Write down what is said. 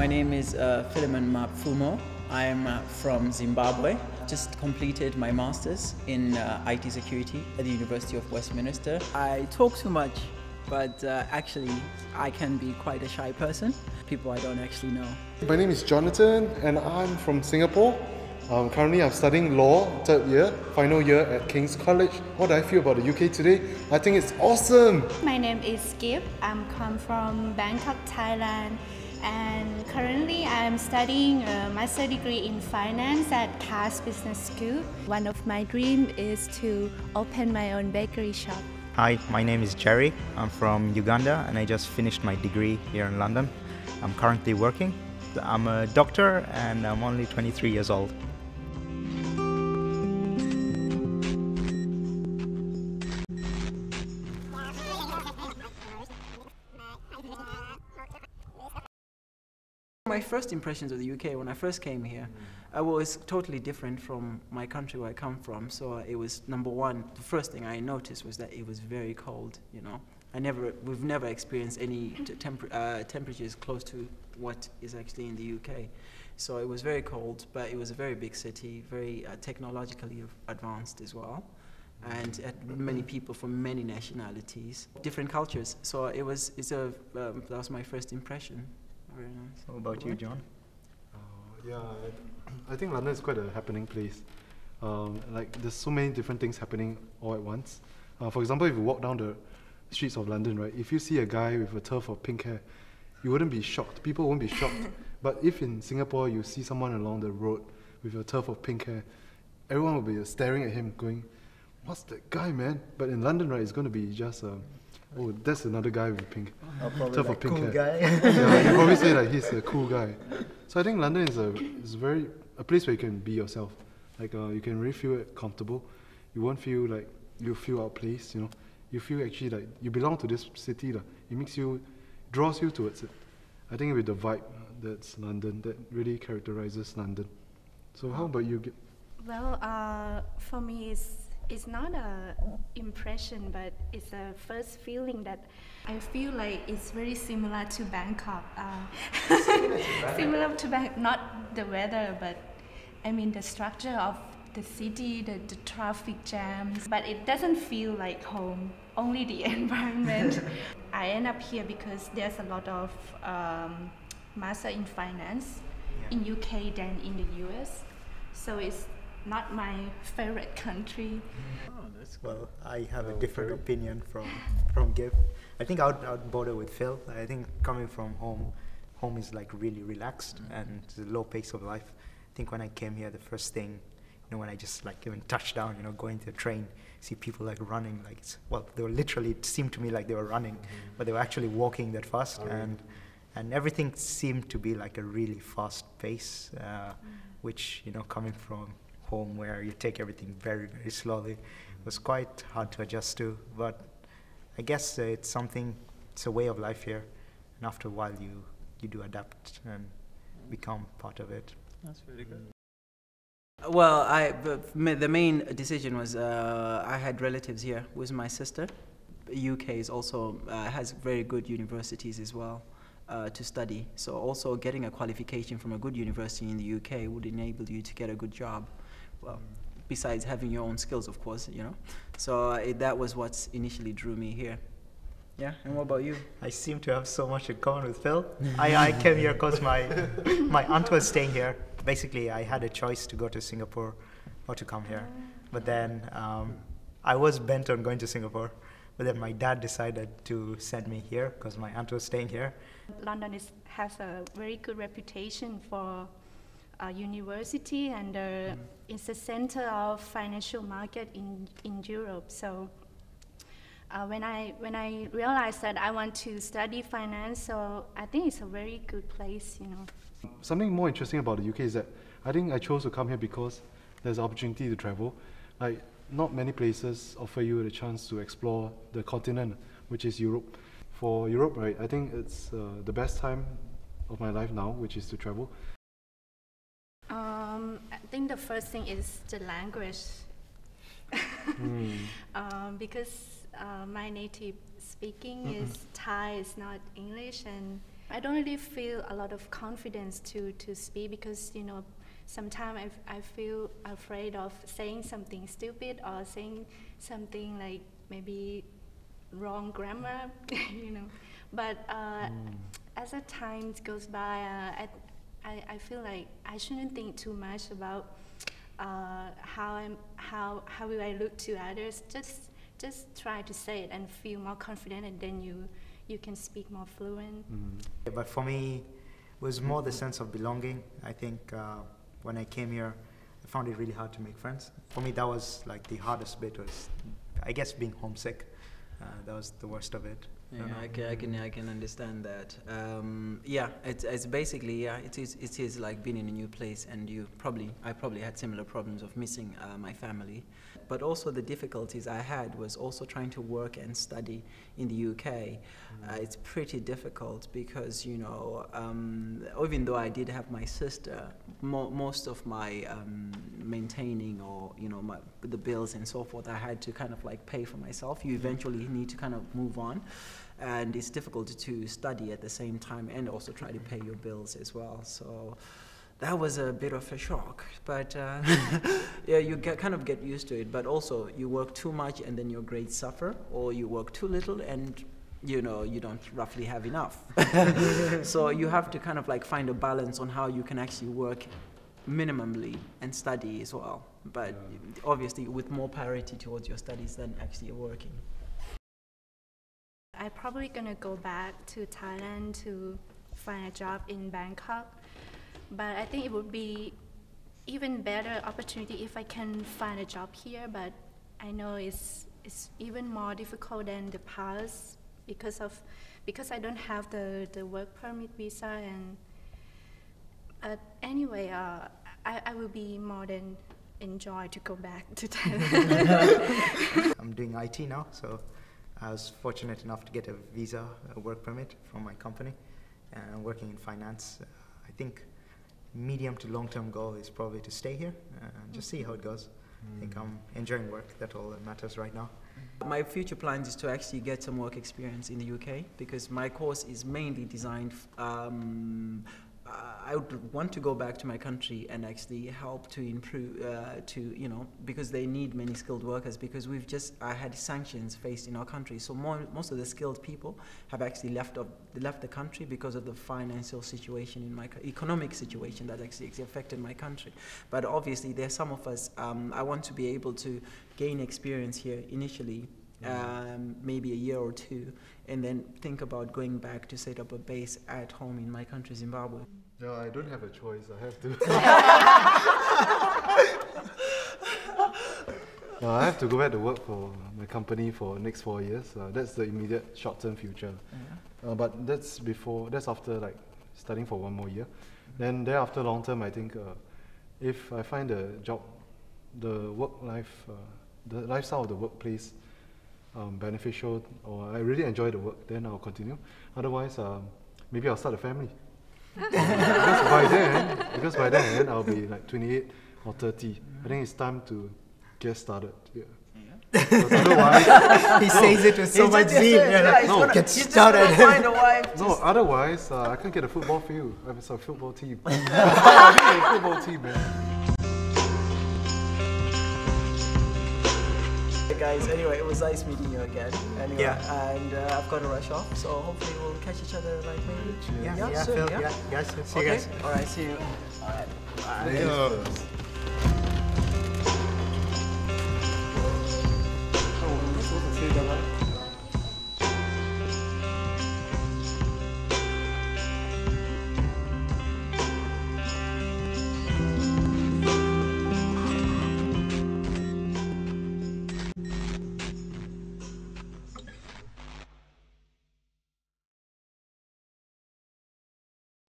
My name is Philemon Mapfumo. I'm from Zimbabwe. Just completed my master's in IT security at the University of Westminster. I talk too much, but actually I can be quite a shy person. People I don't actually know. My name is Jonathan and I'm from Singapore. Currently I'm studying law, third year, final year at King's College. What do I feel about the UK today? I think it's awesome! My name is Skip. I'm come from Bangkok, Thailand, and currently I'm studying a master degree in finance at Cass Business School. One of my dreams is to open my own bakery shop. Hi, my name is Jerry. I'm from Uganda and I just finished my degree here in London. I'm currently working. I'm a doctor and I'm only 23 years old. My first impressions of the UK when I first came here, was totally different from my country where I come from. So it was, number one, the first thing I noticed was that it was very cold. You know, we've never experienced any temperatures close to what is actually in the UK. So it was very cold, but it was a very big city, very technologically advanced as well, and many people from many nationalities, different cultures. So that was my first impression. Very nice. How about you, John? Yeah, I think London is quite a happening place. Like there's so many different things happening all at once. For example, if you walk down the streets of London, right, if you see a guy with a tuft of pink hair, you wouldn't be shocked. People won't be shocked. But if in Singapore you see someone along the road with a tuft of pink hair, everyone will be staring at him going, what's that guy, man? But in London, right, it's going to be just oh, that's another guy with pink tuft of pink cool hair. guy. Yeah, you probably say like he's a cool guy. So I think London is a place where you can be yourself. Like you can really feel comfortable. You won't feel like you feel out of place. You know, you feel actually like you belong to this city. It draws you towards it. I think with the vibe that's London, that really characterizes London. So how about you? Well, for me, it's not a impression, but it's a first feeling that I feel like it's very similar to Bangkok. Similar to Bangkok, not the weather, but I mean the structure of the city, the traffic jams. But it doesn't feel like home, only the environment. I end up here because there's a lot of master in finance in UK than in the US. So it's not my favorite country. Oh, that's cool. Well, I have a different opinion from Gib. I think I would border with Phil. I think coming from home is like really relaxed and it's a low pace of life. I think when I came here, the first thing, you know, when I just like even touched down, you know, going to the train, see people like running, like they were literally, it seemed to me like they were running, but they were actually walking that fast, and everything seemed to be like a really fast pace, which, you know, coming from home where you take everything very, very slowly was quite hard to adjust to. But I guess it's a way of life here, and after a while you do adapt and become part of it. That's really good. Well, the main decision was I had relatives here with my sister. UK is also has very good universities as well to study. So also getting a qualification from a good university in the UK would enable you to get a good job. Well, besides having your own skills, of course, you know. So that was what initially drew me here. Yeah, and what about you? I seem to have so much in common with Phil. I came here because my aunt was staying here. Basically, I had a choice to go to Singapore or to come here. But then I was bent on going to Singapore. But then my dad decided to send me here because my aunt was staying here. London has a very good reputation for university, and it's the center of financial market in Europe. So when I realized that I want to study finance, so I think it's a very good place, you know. Something more interesting about the UK is that I think I chose to come here because there's an opportunity to travel. Like, not many places offer you the chance to explore the continent, which is Europe. For Europe, right, I think it's the best time of my life now, which is to travel. I think the first thing is the language. Because my native speaking is Thai, it's not English, and I don't really feel a lot of confidence to speak because, you know, sometimes I feel afraid of saying something stupid or saying something like maybe wrong grammar, you know. But as the time goes by, I feel like I shouldn't think too much about how will I look to others. Just try to say it and feel more confident, and then you can speak more fluent. But for me, it was more the sense of belonging. I think when I came here, I found it really hard to make friends. For me, that was like the hardest bit, was I guess being homesick. That was the worst of it. Yeah, I can understand that. Yeah, it's basically, yeah, it is like being in a new place, and I probably had similar problems of missing my family. But also the difficulties I had was also trying to work and study in the UK. It's pretty difficult because, you know, even though I did have my sister, most of my maintaining or, you know, the bills and so forth, I had to kind of like pay for myself. You eventually need to kind of move on. And it's difficult to study at the same time and also try to pay your bills as well. So that was a bit of a shock, but yeah, you kind of get used to it. But also, you work too much and then your grades suffer, or you work too little and, you know, you don't roughly have enough. So you have to kind of like find a balance on how you can actually work minimally and study as well. But obviously, with more priority towards your studies than actually working. I'm probably gonna go back to Thailand to find a job in Bangkok, but I think it would be even better opportunity if I can find a job here. But I know it's even more difficult than the past because I don't have the work permit visa. And anyway, I will be more than enjoy to go back to Thailand. I'm doing IT now, so I was fortunate enough to get a visa, a work permit from my company, and I'm working in finance. I think medium to long-term goal is probably to stay here and just see how it goes. I think I'm enjoying work. That's all that matters right now. My future plans is to actually get some work experience in the UK because my course is mainly designed. I would want to go back to my country and actually help to improve, you know, because they need many skilled workers, because I had sanctions faced in our country. So most of the skilled people have actually left the country because of the financial situation in my economic situation that actually affected my country. But obviously there's some of us, I want to be able to gain experience here initially, maybe a year or two, and then think about going back to set up a base at home in my country, Zimbabwe. No, I don't have a choice. I have to. No, I have to go back to work for my company for the next 4 years. That's the immediate short-term future. But that's after like studying for 1 more year. Then thereafter, long-term, I think if I find a job, the the lifestyle of the workplace beneficial, or I really enjoy the work, then I'll continue. Otherwise, maybe I'll start a family. because by then I'll be like 28 or 30. I think it's time to get started. Yeah. Otherwise, he says it with so much zeal. Get started. Find a wife. No, otherwise I can't get a football field. I have a football team. I need a football team, man. Guys, anyway, it was nice meeting you again. Anyway, and I've got to rush off, so hopefully we'll catch each other like maybe soon. Phil, see you guys. All right, see you. All right, bye.